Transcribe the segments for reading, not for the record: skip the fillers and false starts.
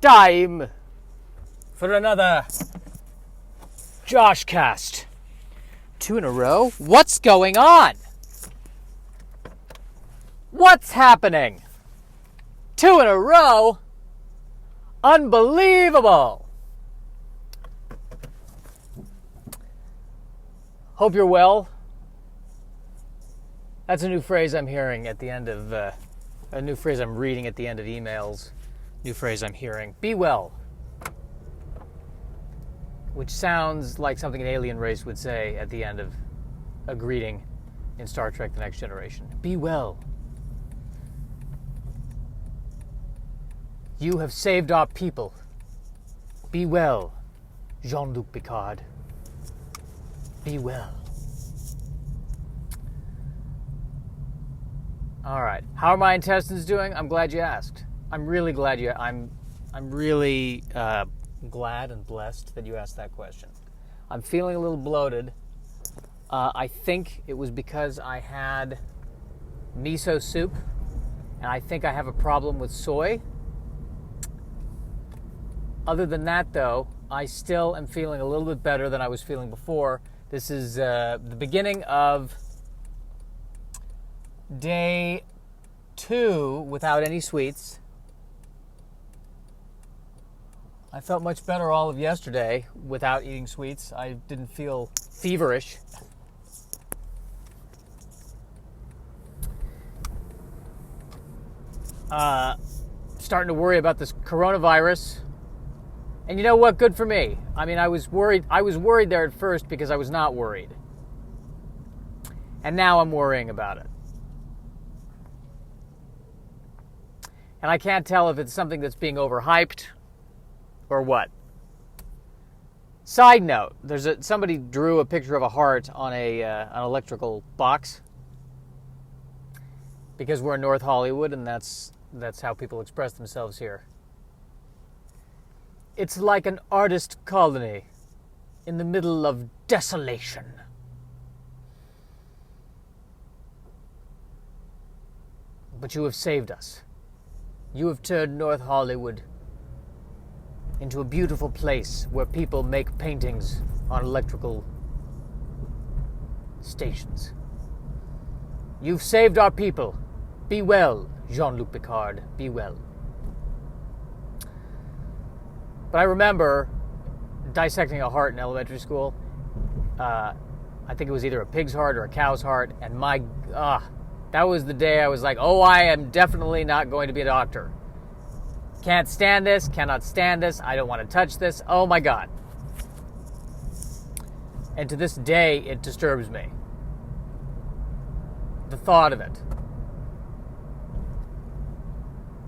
time for another Joshcast. 2 in a row? What's going on? What's happening? 2 in a row? Unbelievable! Hope you're well. That's a new phrase I'm hearing at the end of, a new phrase I'm reading at the end of emails. New phrase I'm hearing. Be well. Which sounds like something an alien race would say at the end of a greeting in Star Trek: The Next Generation. Be well. You have saved our people. Be well, Jean-Luc Picard. Be well. All right. How are my intestines doing? I'm glad you asked. I'm really glad I'm really glad and blessed that you asked that question. I'm feeling a little bloated. I think it was because I had miso soup, and I think I have a problem with soy. Other than that, though, I still am feeling a little bit better than I was feeling before. This is the beginning of day 2 without any sweets. I felt much better all of yesterday without eating sweets. I didn't feel feverish. Starting to worry about this coronavirus. And you know what? Good for me. I mean, I was worried there at first because I was not worried. And now I'm worrying about it. And I can't tell if it's something that's being overhyped or what. Side note, somebody drew a picture of a heart on an electrical box because we're in North Hollywood and that's how people express themselves here. It's like an artist colony in the middle of desolation. But you have saved us. You have turned North Hollywood into a beautiful place where people make paintings on electrical stations. You've saved our people. Be well, Jean-Luc Picard. Be well. But I remember dissecting a heart in elementary school. I think it was either a pig's heart or a cow's heart. And that was the day I was like, I am definitely not going to be a doctor. Can't stand this, cannot stand this, I don't want to touch this. Oh my God. And to this day, it disturbs me. The thought of it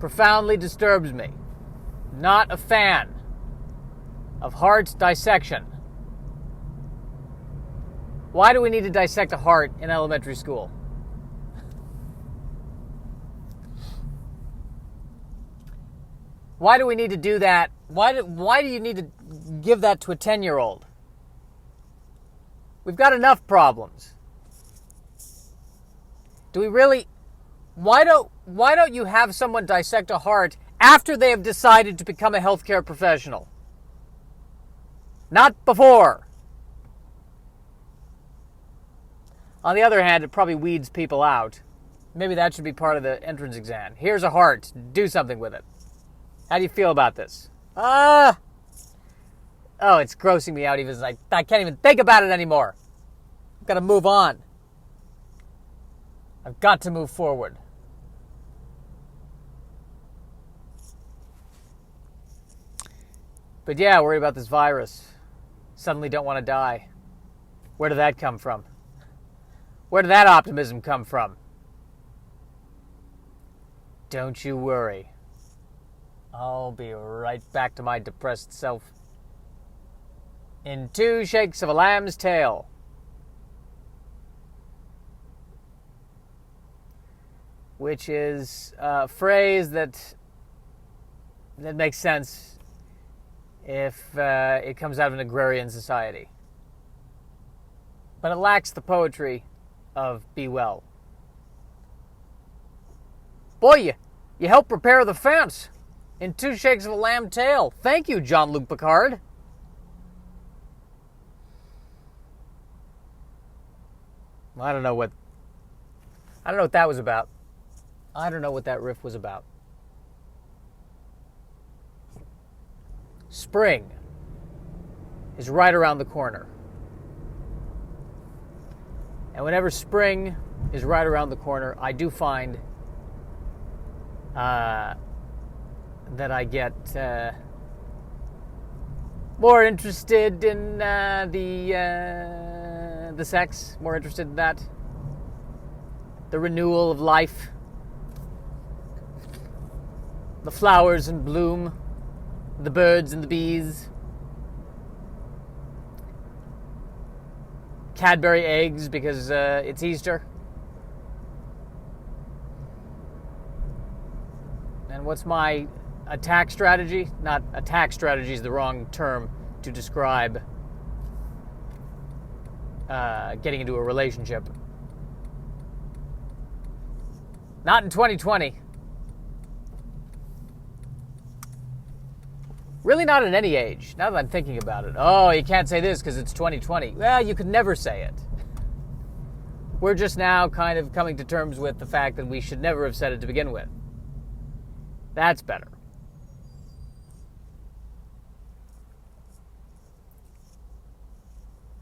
profoundly disturbs me. Not a fan of heart dissection. Why do we need to dissect a heart in elementary school? Why do we need to do that? Why do you need to give that to a 10-year-old? We've got enough problems. Do we really? Why don't you have someone dissect a heart after they have decided to become a healthcare professional? Not before. On the other hand, it probably weeds people out. Maybe that should be part of the entrance exam. Here's a heart. Do something with it. How do you feel about this? Oh, it's grossing me out even. I can't even think about it anymore. I've got to move on. I've got to move forward. But yeah, worry about this virus. Suddenly don't want to die. Where did that come from? Where did that optimism come from? Don't you worry. I'll be right back to my depressed self. In 2 shakes of a lamb's tail. Which is a phrase that makes sense if it comes out of an agrarian society. But it lacks the poetry of Be Well. Boy, you helped prepare the fence in 2 shakes of a lamb tail. Thank you, Jean-Luc Picard. I don't know what that was about. I don't know what that riff was about. Spring is right around the corner. And whenever spring is right around the corner, I do find that I get more interested in the sex, more interested in that. The renewal of life. The flowers in bloom. The birds and the bees. Cadbury eggs because it's Easter. And what's my attack strategy? Not attack strategy is the wrong term to describe getting into a relationship. Not in 2020. Really not at any age, now that I'm thinking about it. Oh, you can't say this because it's 2020. Well, you could never say it. We're just now kind of coming to terms with the fact that we should never have said it to begin with. That's better.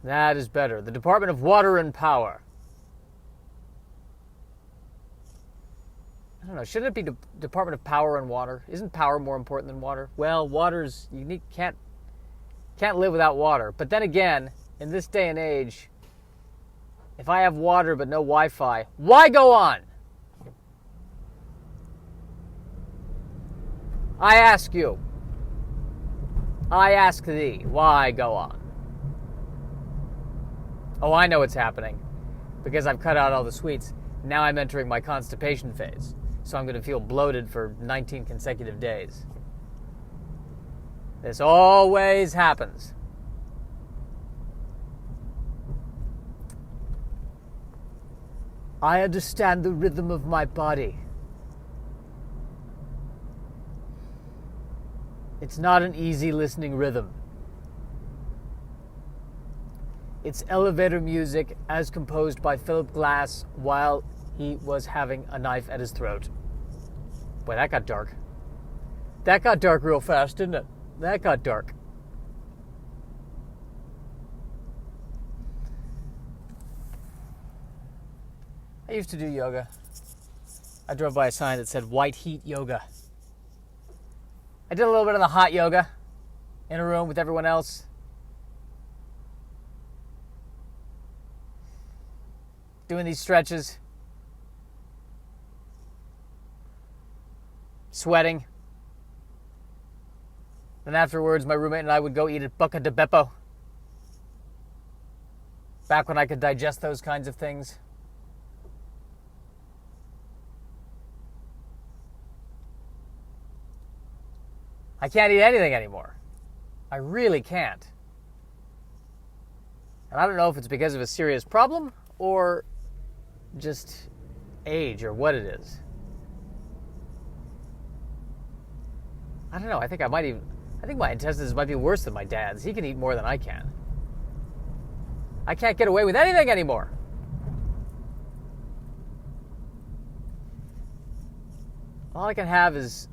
That is better. The Department of Water and Power. I don't know. Shouldn't it be Department of Power and Water? Isn't power more important than water? Well, water's unique. Can't live without water. But then again, in this day and age, if I have water but no Wi-Fi, why go on? I ask you. I ask thee, why go on? Oh, I know what's happening. Because I've cut out all the sweets. Now I'm entering my constipation phase. So I'm going to feel bloated for 19 consecutive days. This always happens. I understand the rhythm of my body. It's not an easy listening rhythm. It's elevator music as composed by Philip Glass while he was having a knife at his throat. Boy, that got dark. That got dark real fast, didn't it? That got dark. I used to do yoga. I drove by a sign that said white heat yoga. I did a little bit of the hot yoga in a room with everyone else. Doing these stretches. Sweating. Then afterwards, my roommate and I would go eat at Buca de Beppo. Back when I could digest those kinds of things. I can't eat anything anymore. I really can't. And I don't know if it's because of a serious problem or just age or what it is. I don't know. I think my intestines might be worse than my dad's. He can eat more than I can. I can't get away with anything anymore. All I can have is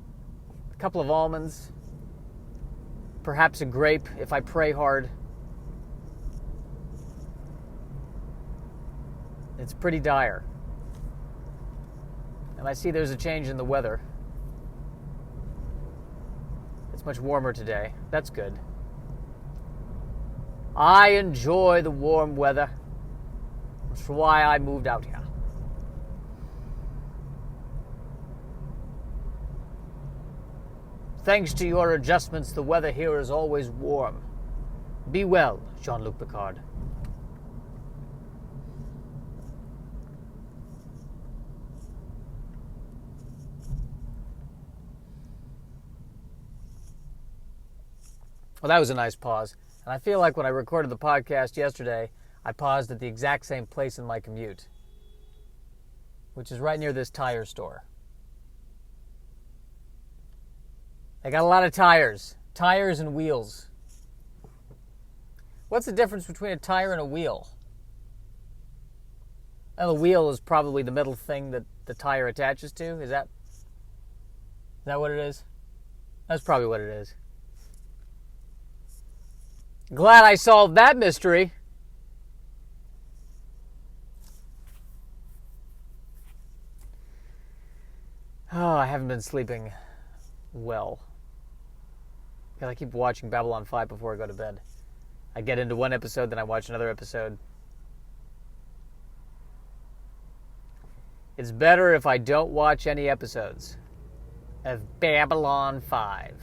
a couple of almonds, perhaps a grape if I pray hard. It's pretty dire. And I see there's a change in the weather. It's much warmer today. That's good. I enjoy the warm weather. That's why I moved out here. Thanks to your adjustments, the weather here is always warm. Be well, Jean-Luc Picard. Well, that was a nice pause. And I feel like when I recorded the podcast yesterday, I paused at the exact same place in my commute, which is right near this tire store. They got a lot of tires. Tires and wheels. What's the difference between a tire and a wheel? Well, the wheel is probably the middle thing that the tire attaches to. Is that what it is? That's probably what it is. Glad I solved that mystery. Oh, I haven't been sleeping well. Because I keep watching Babylon 5 before I go to bed. I get into one episode, then I watch another episode. It's better if I don't watch any episodes of Babylon 5.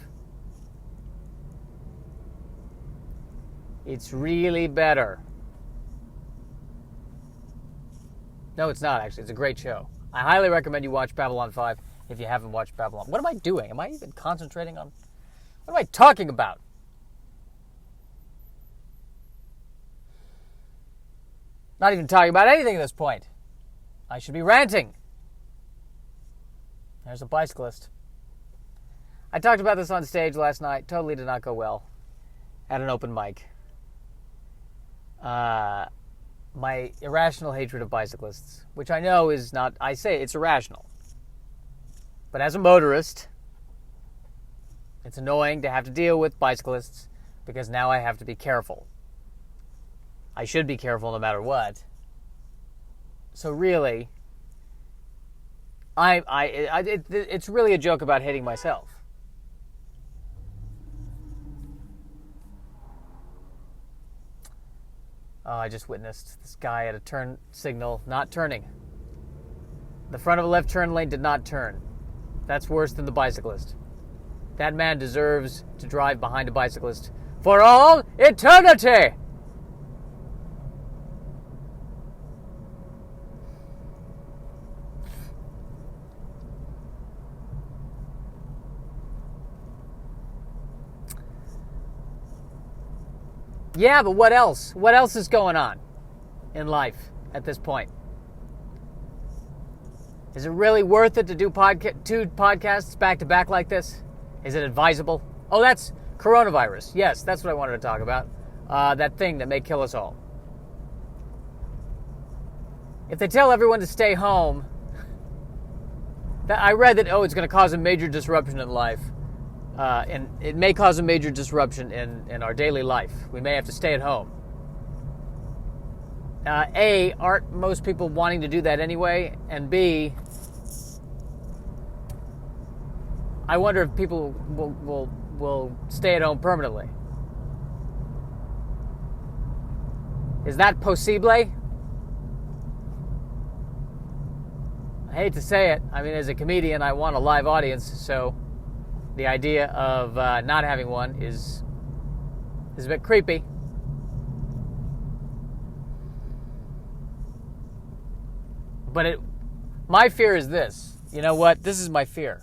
It's really better. No, it's not, actually. It's a great show. I highly recommend you watch Babylon 5 if you haven't watched Babylon. What am I doing? Am I even concentrating on... What am I talking about? Not even talking about anything at this point. I should be ranting. There's a bicyclist. I talked about this on stage last night. Totally did not go well. At an open mic. My irrational hatred of bicyclists, which I know is not... I say it's irrational. But as a motorist, it's annoying to have to deal with bicyclists because now I have to be careful. I should be careful no matter what. So really, it's really a joke about hating myself. Oh, I just witnessed this guy at a turn signal not turning. The front of a left turn lane did not turn. That's worse than the bicyclist. That man deserves to drive behind a bicyclist for all eternity! Yeah, but what else? What else is going on in life at this point? Is it really worth it to do two podcasts back to back like this? Is it advisable? Oh, that's coronavirus. Yes, that's what I wanted to talk about. That thing that may kill us all. If they tell everyone to stay home, I read that, it's going to cause a major disruption in life. And it may cause a major disruption in our daily life. We may have to stay at home. A, aren't most people wanting to do that anyway? And B, I wonder if people will stay at home permanently. Is that possible? I hate to say it. I mean, as a comedian, I want a live audience, so the idea of not having one is a bit creepy. But my fear is this. You know what? This is my fear.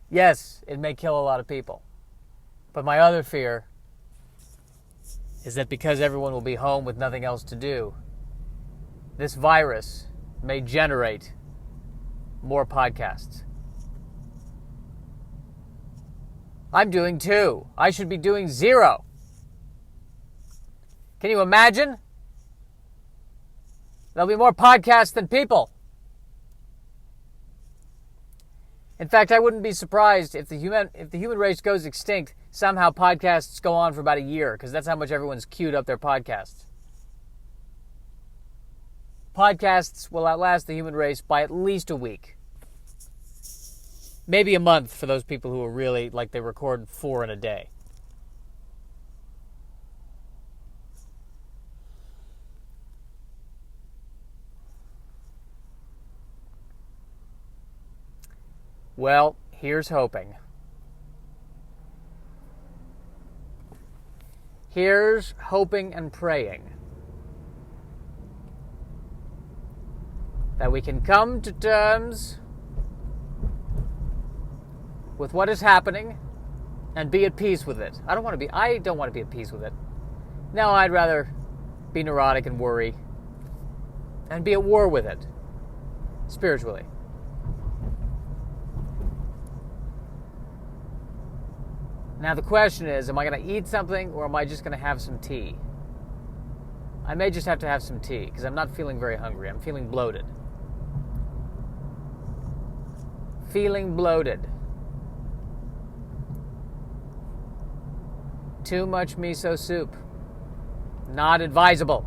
Yes, it may kill a lot of people. But my other fear is that because everyone will be home with nothing else to do, this virus may generate more podcasts. I'm doing 2. I should be doing 0. Can you imagine? There'll be more podcasts than people. In fact, I wouldn't be surprised if the human race goes extinct, somehow podcasts go on for about a year, because that's how much everyone's queued up their podcasts. Podcasts will outlast the human race by at least a week. Maybe a month for those people who are really, they record 4 in a day. Well, here's hoping. Here's hoping and praying that we can come to terms with what is happening and be at peace with it. I don't want to be at peace with it. No, I'd rather be neurotic and worry and be at war with it spiritually. Now the question is, am I going to eat something or am I just going to have some tea? I may just have to have some tea because I'm not feeling very hungry. I'm feeling bloated. Feeling bloated. Too much miso soup. Not advisable.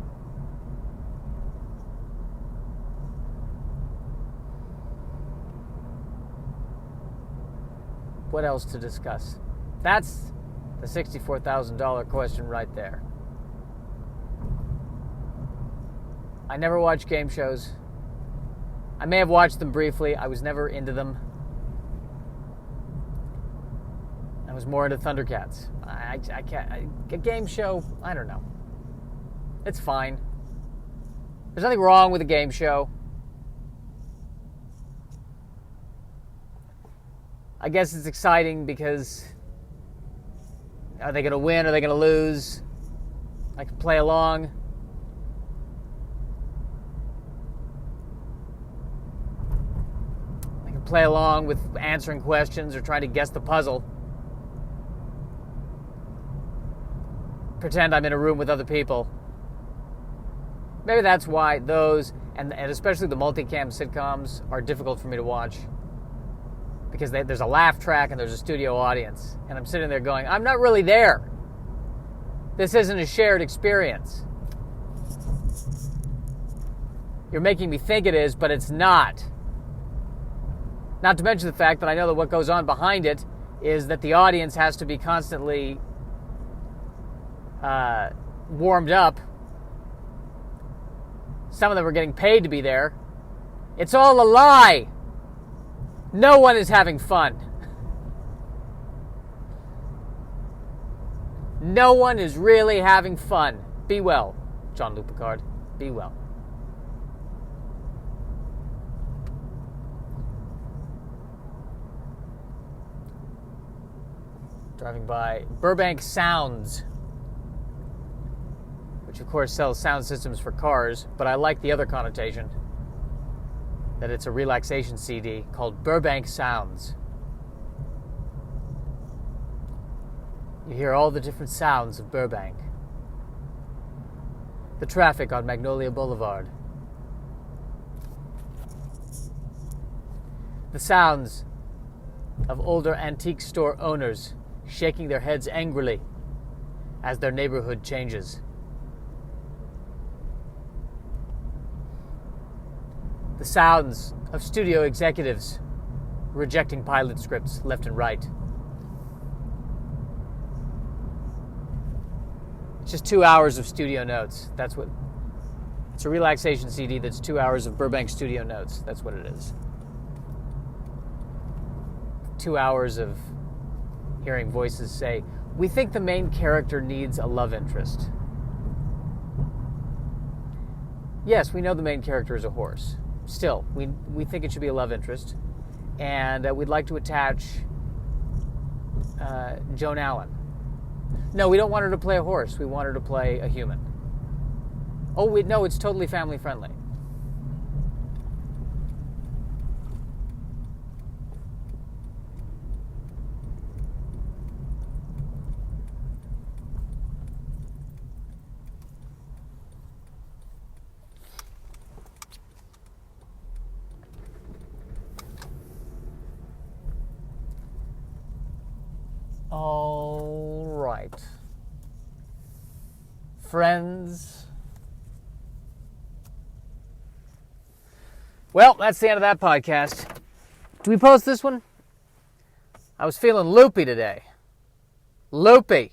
What else to discuss? That's the $64,000 question right there. I never watch game shows. I may have watched them briefly. I was never into them. I was more into Thundercats. I can't. A game show, I don't know. It's fine. There's nothing wrong with a game show. I guess it's exciting because are they going to win? Are they going to lose? I can play along. I can play along with answering questions or trying to guess the puzzle. Pretend I'm in a room with other people. Maybe that's why those, and especially the multicam sitcoms, are difficult for me to watch. Because there's a laugh track and there's a studio audience. And I'm sitting there going, I'm not really there. This isn't a shared experience. You're making me think it is, but it's not. Not to mention the fact that I know that what goes on behind it is that the audience has to be constantly warmed up. Some of them are getting paid to be there. It's all a lie. No one is having fun. No one is really having fun. Be well, Jean-Luc Picard. Be well. Driving by Burbank Sounds, which of course sells sound systems for cars, but I like the other connotation, that it's a relaxation CD called Burbank Sounds. You hear all the different sounds of Burbank. The traffic on Magnolia Boulevard. The sounds of older antique store owners shaking their heads angrily as their neighborhood changes. The sounds of studio executives rejecting pilot scripts left and right. It's just 2 hours of studio notes. It's a relaxation CD that's 2 hours of Burbank studio notes. That's what it is. 2 hours of hearing voices say, we think the main character needs a love interest. Yes, we know the main character is a horse. Still, we think it should be a love interest, and we'd like to attach Joan Allen. No, we don't want her to play a horse. We want her to play a human. Oh, no, it's totally family friendly. All right. Friends. Well, that's the end of that podcast. Do we post this one? I was feeling loopy today. Loopy.